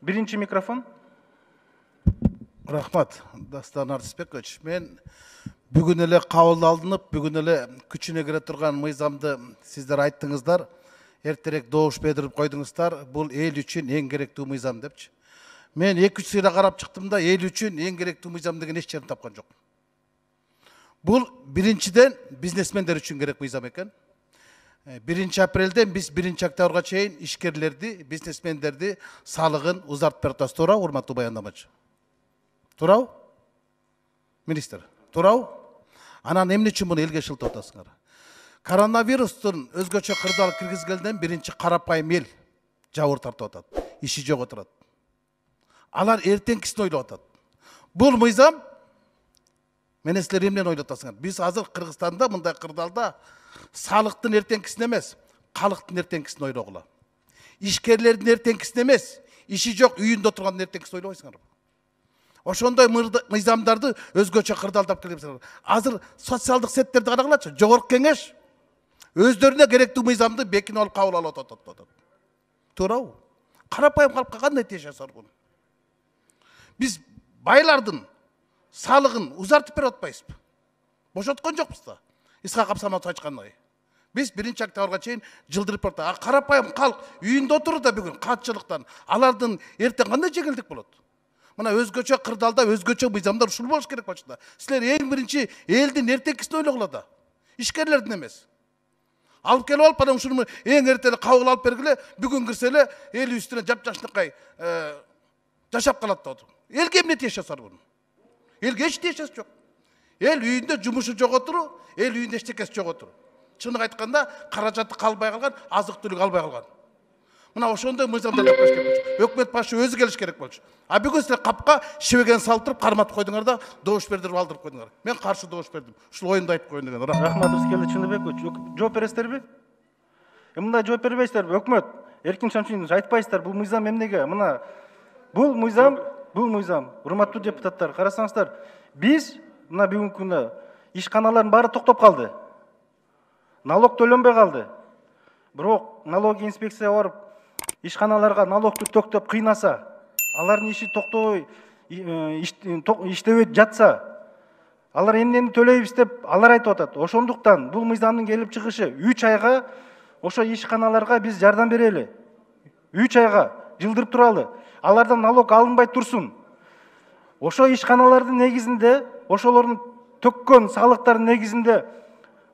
Birinci mikrofon. Рахмат, Дастан Артысбекович. Мен бүгін эле кабыл алынып, бүгін эле күчүнө кире турган мыйзамды сиздер айттыңыздар. Эртерээк добуш берип койдуңуздар. Бул эл үчүн эң керектүү мыйзам депчи. Мен 2-3 сыйра карап чыктым да, эл үчүн эң керектүү мыйзам деген эч жерин тапкан жок. Бул биринчиден бизнесмендер үчүн керек мыйзам экен. 1 апрелден биз 1 октябрга чейин ишкерлерди, бизнесмендерди салыгын узартып берип атабыз. Туурабы, урматтуу баяндамачы? Туурабы? Министр, туурабы? Анан эмне үчүн муну элге шылтып атасыңар? Коронавирустун өзгөчө кырдаал киргизгенден биринчи карапайым эл жабыр тартып атат. Иши жок отурат. Алар эртеңкисин ойлоп атат. Бул мыйзам менен силер эмнени ойлоп атасыңар? Биз азыр Кыргызстанда мындай кырдаалда салыктын эртеңкисин эмес, калктын эртеңкисин ойлогула. Ишкерлердин эртеңкисин эмес, иши жок үйүндө отургандын эртеңкисин ойлобойсуңарбы? Ошондой мыйзамдарды өзгөчө кырдаалдап келебиз. Азыр социалдык сеттерди карагылачы, жогорку кеңеш өздөрүнө керектүү мыйзамды бекинип алып кабыл алып атат. Туурабы? Карапайым калкка кандай тиеш жасар бул? Биз байлардын салыгын узартып берип атпайбызбы? Бошоткон жокпуз да. Исхак Абсаматов айткандай. Биз 1 октябрга чейин жылдырып атат. Карапайым калк үйүндө отурду да бүгүн катчылыктан. Алардын эртең кандай жеңилдик болот? Мына өзгөчө кырдаалда өзгөчө мыйзамдар ушул болуш керек болчу да. Силер эң биринчи элдин эртеңкисин ойлогула да. Ишкерлердин эмес. Алып келип алып, анан ушуну эң эртеле кабыл алып бергиле, бүгүн кирсе эле эл үстүнө жапжашныкай жашап калат да. Элге эмне тиеш жасар буну? Элге эч тиеш жок. Эл үйүндө жумушу жок отуру, эл үйүндө эчтекеси жок отуру. Чыныгы айтканда, каражаты калбай калган, азык-түлүк албай калган. Мына ошондой мыйзамдар жапкырыш керек болчу. Өкмөт башы өзү келиш керек болчу. А бүгүн силер капка шебеген салтырып, карматып койдуңар да, добуш бердирип алдырып койдуңар. Мен каршы добуш бердим. Ушул оюмду айтып коеюн деген. Рахмат Рыскелди Чындыбекович. Жооп бересиздерби? Мындай жооп бербейсиздерби? Өкмөт Эркин Шамшинович айтпайсыздар, бул мыйзам эмнеге? Мына бул мыйзам, урматтуу депутаттар, карасаңыздар, биз мына бүгүнкү күндө ишканалардын баары токтоп калды. Налог төлөнбөй калды. Бирок налоговый инспекция барып ишканаларга налогду төктөп кыйнаса, алардын иши токтобой иштебей жатса, алар эмнени төлөйбүз деп алар айтып атат. Ошондуктан бул мыйзамдын келип чыгышы 3 айга ошо ишканаларга биз жардам берели. 3 айга жылдырып туралы. Алардан налог алынбай турсун. Ошо ишканалардын негизинде, ошолордун төккөн салыктардын негизинде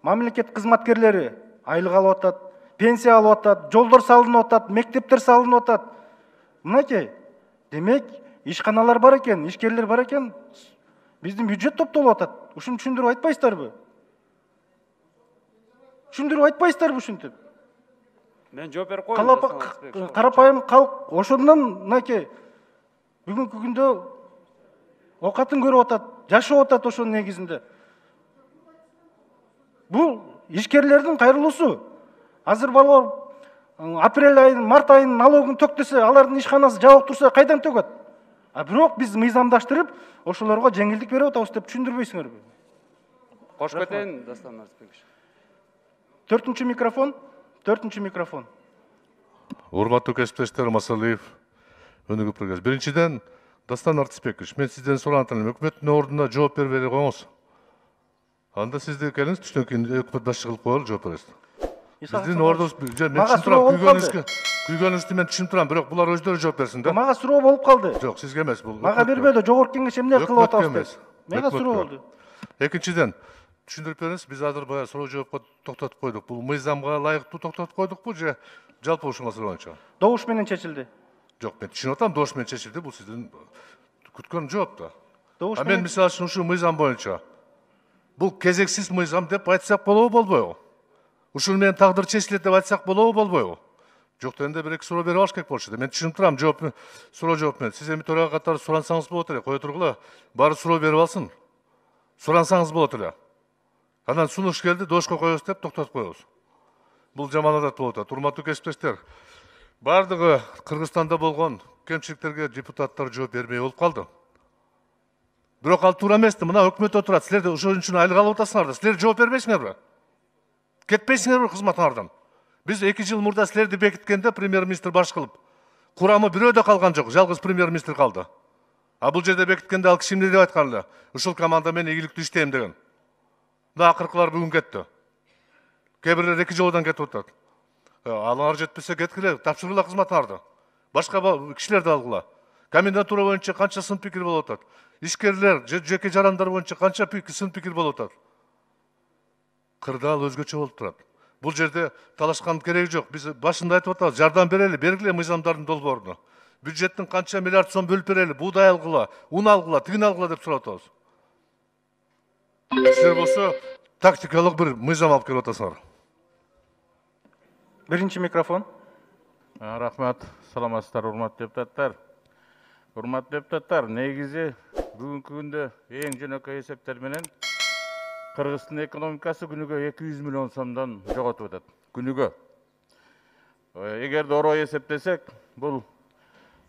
мамлекет кызматкерлери айлык алып атат, пенсия алып атат, жолдор салынып атат, мектептер салынып атат. Мынакей, демек ишканалар бар экен, ишкерлер бар экен, биздин бюджет топтолуп атат. Ушуну түшүндүрүп айтпайсыздарбы? Түшүндүрүп айтпайсыздарбы ушинтип? Мен жооп берип коеюн. Карапайым калк ошондон мынакей бүгүнкү күндө окатын көрүп атат, жашап атат ошонун негизинде. Бул ишкерлердин кайрылуусу. Азыр балдар апрель айынын, март айынын налогун төктөсө, алардын ишканасы жабык турса, кайдан төгөт? А бирок биз мыйзамдаштырып, ошолорго жеңилдик берип атабыз деп түшүндүрбөйсүңөрбү? Кош кетейин, Дастан Артысбекович. 4-чү микрофон. Урматтуу кесиптештер, Масалиев, өнүгүп келгенсиз. Биринчиден, Дастан Артысбекович, мен сизден сурап атам, өкмөттүн ордуна жооп бербей коюңуз. Анда сизди келиңиз, түштөн кийин өкмөт башчы кылып коелу, жооп бересиз. Биздин ордубуз, мен түшүнүп турам, күйгөнүңүздү мен түшүнүп турам, бирок булар өздөрү жооп берсин да. Мага суроо болуп калды. Жок, сизге эмес, бул. Мага бербеди, жогорку кеңеш эмне кылып атабыз деп. Мага суроо болду. Экинчиден, түшүндүрүп бериңиз, биз азыр баягы суроо жоопко токтотуп койдук. Бул мыйзамга ылайыктуу токтотуп койдукпу же жалпы ушул маселе боюнча? Добуш менен чечилди. Жок, мен түшүнүп атам, добуш менен чечилди, бул сиздин күткөн жооп да. А мен мисалы үчүн ушул мыйзам боюнча бул кезексиз мыйзам деп айтсак болобу, болбойбу? Ушул менен тагдыр чечилет деп айтсак болобу, болбойбу? Жок дегенде бир эки суроо берип алыш керек болчу да. Мен түшүнүп турам, суроо жооп менен. Сиз эми төрага катары сурансаңыз болот эле, кое тургула. Баары суроо берип алсын. Сурансаңыз болот эле. Анан сунуш келди, добушка коебуз деп токтотуп коебуз. Бул жаман адат болуп атат. Урматтуу кесиптештер, бардыгы Кыргызстанда болгон кемчиликтерге депутаттар жооп бербей болуп калды. Бирок ал туура эмес да. Мына өкмөт отурат, силер да ошон үчүн айлык алып атасыңар да. Силер жооп бербейсиңерби? Кетпейсиңерби кызматыңардан? Биз 2 жыл мурда силерди бекиткенде премьер-министр баш кылып, Курамы бирөө да калган жок, жалгыз премьер-министр калды. А бул жерде бекиткенде ал киши эмне деп айткан эле? Ушул команда менен ийгиликтүү иштейм деген. Мына акыркылар бүгүн кетти. Кээ бирлер 2 жолудан кетип атат. Алыңар жетпесе кеткиле, тапшыргыла кызматтарды. Башка кишилерди алгыла. Комендатура боюнча канча сын пикир болуп атат. Ишкерлер, жеке жарандар боюнча канча сын пикир болуп атат. Кырдаал өзгөчө болуп турат. Бул жерде талашкан кереги жок. Биз башында айтып атабыз, жардам берели, бергиле мыйзамдардын долбоорун. Бюджеттин канча миллиард сом бөлүп берели, буудай алгыла, ун алгыла, тигин алгыла деп сурап атабыз. Силер болсо тактикалык бир мыйзам алып келип атасыңар. Биринчи микрофон. Рахмат, саламатсыздар, урматтуу депутаттар. Урматтуу депутаттар, негизи бүгүнкү күндө эң жөнөкөй эсептер менен Кыргыздын экономикасы күнүгө 200 миллион сомдон жоготуп атат. Күнүгө. Эгерде орой эсептесек, бул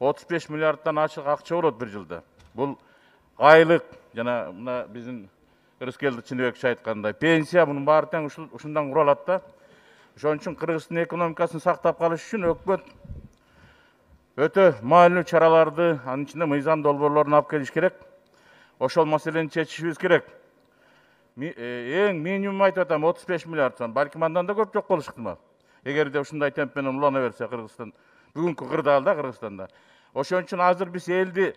35 миллиардтан ашык акча болот бир жылда. Бул айлык жана мына биздин Рыскелди Чыныбекович айткандай пенсия мунун баары тең ушундан куралат да. Ошон үчүн Кыргыздын экономикасын сактап калыш үчүн өкмөт өтө маанилүү чараларды, анын ичинде мыйзам долбоорлорун алып келиш керек. Ошол маселени чечишибиз керек. Эң минимум айтып атам 35 миллиард сом. Балким андан да көп жок болуш ыктымал. Эгерде ушундай темп менен улана берсе Кыргызстан, бүгүнкү кырдаалда Кыргызстанда. Ошон үчүн азыр биз элди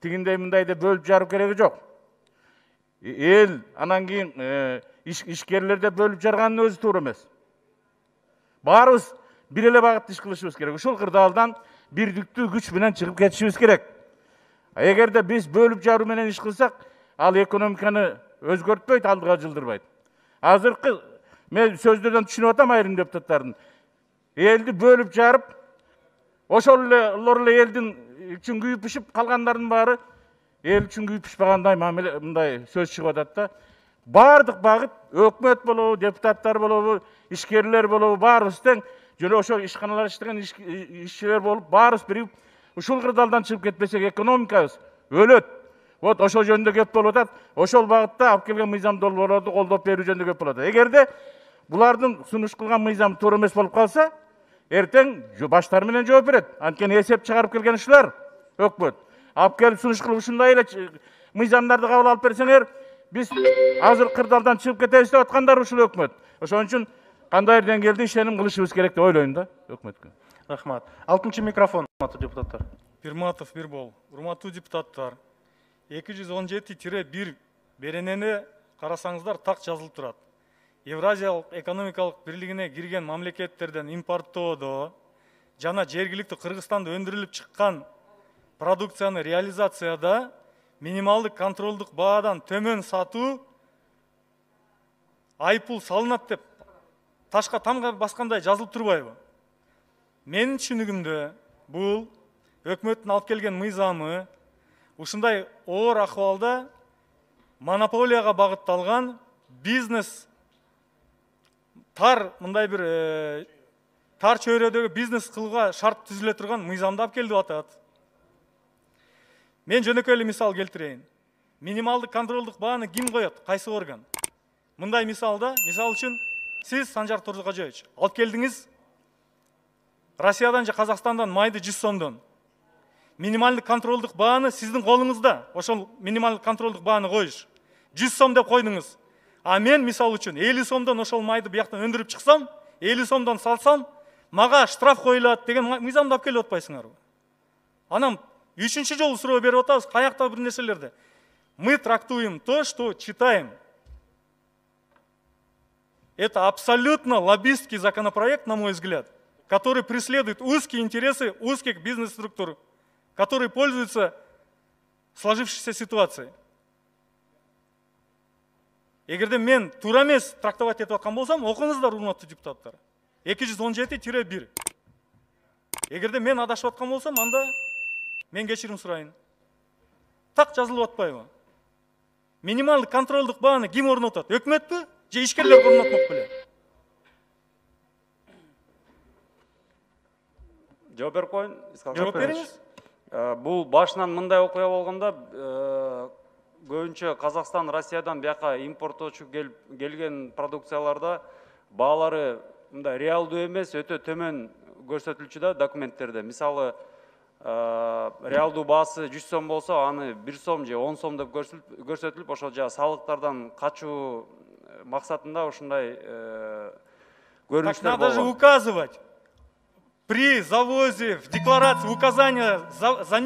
тигиндей мындай деп бөлүп жарып кереги жок. Эл анан кийин ишкерлерде бөлүп жарганын өзү туура эмес. Баарыбыз бир эле багытта иш кылышыбыз керек. Ушул кырдаалдан бирдиктүү күч менен чыгып кетишибиз керек. Эгерде биз бөлүп жаруу менен иш кылсак, ал экономиканы өзгөртпөйт, алдыга жылдырбайт. Азыркы мен сөздөрдөн түшүнүп атам айрым депутаттардын. Элди бөлүп жарып, ошол эле элдин үчүн күйүп пишип калгандардын баары эл үчүн күйүп пишпагандай мамиле мындай сөз чыгып атат да. Бардык багыт өкмөт болобу, депутаттар болобу, ишкерлер болобу, баарыбыз тең жөн ошол ишканалар иштеген ишчилер болуп, баарыбыз биригип ушул кырдаалдан чыгып кетпесек экономикабыз өлөт. Вот ошол жөнүндө кеп болуп атат. Ошол багытта алып келген мыйзам долбоорлорду колдоп берүү жөнүндө кеп болуп атат. Эгерде булардын сунуш кылган мыйзам туура эмес болуп калса, эртең баштары менен жооп берет. Анткени эсеп чыгарып келген ушулар өкмөт. Алып келип сунуш кылып ушундай эле мыйзамдарды кабыл алып берсеңер, биз азыр кырдаалдан чыгып кетебиз деп аткандар ушул өкмөт. Ошон үчүн кандай деңгээлде ишеним кылышыбыз керек деп ойлойм да өкмөткө. Рахмат. 6-чы микрофон, урматтуу депутаттар. Пирматов Бирбол, урматтуу депутаттар. 217-1 беренени карасаңыздар так жазылып турат. Евразиялык экономикалык бирлигине кирген мамлекеттерден импорттоодо жана жергиликтүү Кыргызстанда өндүрүлүп чыккан продукцияны реализацияда минималдык контролдук баадан төмөн сатуу айыппул салынат деп ташка тамга баскандай жазылып турбайбы? Менин түшүнүгүмдө бул өкмөттүн алып келген мыйзамы ушундай оор акыбалда монополияга багытталган бизнес тар мындай бир тар чөйрөдөгү бизнес кылууга шарт түзүлө турган мыйзамды алып келип атат. Мен жөнөкөй эле мисал келтирейин. Минималдык контролдук бааны ким коет? Кайсы орган? Мындай мисалда, мисал үчүн сиз Санжар Турзукажоевич алып келдиңиз Россиядан же Казакстандан майды 100 сомдон. Минималдык контролдук бааны сиздин колуңузда. Ошол минималдык контролдук бааны коюш. 100 сом деп койдуңуз. А мен мисал үчүн 50 сомдон ошол майды бияктан өндүрүп чыксам, 50 сомдон салсам, мага штраф коюлат деген мыйзамды алып келип атпайсыңарбы? Анан 3-чү жолу суроо берип атабыз, каякта бир нерселерди. Мы трактуем то, что читаем. Это абсолютно лоббистский законопроект, на мой взгляд, который преследует узкие интересы узких бизнес-структур, которые пользуются сложившейся ситуацией. Эгерде мен туура эмес трактовать этип аткан болсом, окуңуздар, урматтуу депутаттар. 217-1. Эгерде мен адашып аткан болсом, анда мен кечирим сурайын. Так жазылып атпайбы? Минималдык контролдук бааны ким орнотот? Өкмөтпү? Же ишкерлер орнотмок беле? Жооп берип коеюн. Жооп бериңиз. Бул башынан мындай окуя болгондо көбүнчө Казакстан, Россиядан бияка импорттоочу келген продукцияларда баалары мындай реалдуу эмес, өтө төмөн көрсөтүлчү да документтерде. Мисалы, реалдуу баасы 100 сом болсо, аны 1 сом же 10 сом деп көрсөтүлүп, ошол жана салыктардан качуу максатында ушундай Так көрүнүштөр надо же болгон. указывать при завозе в декларации указания за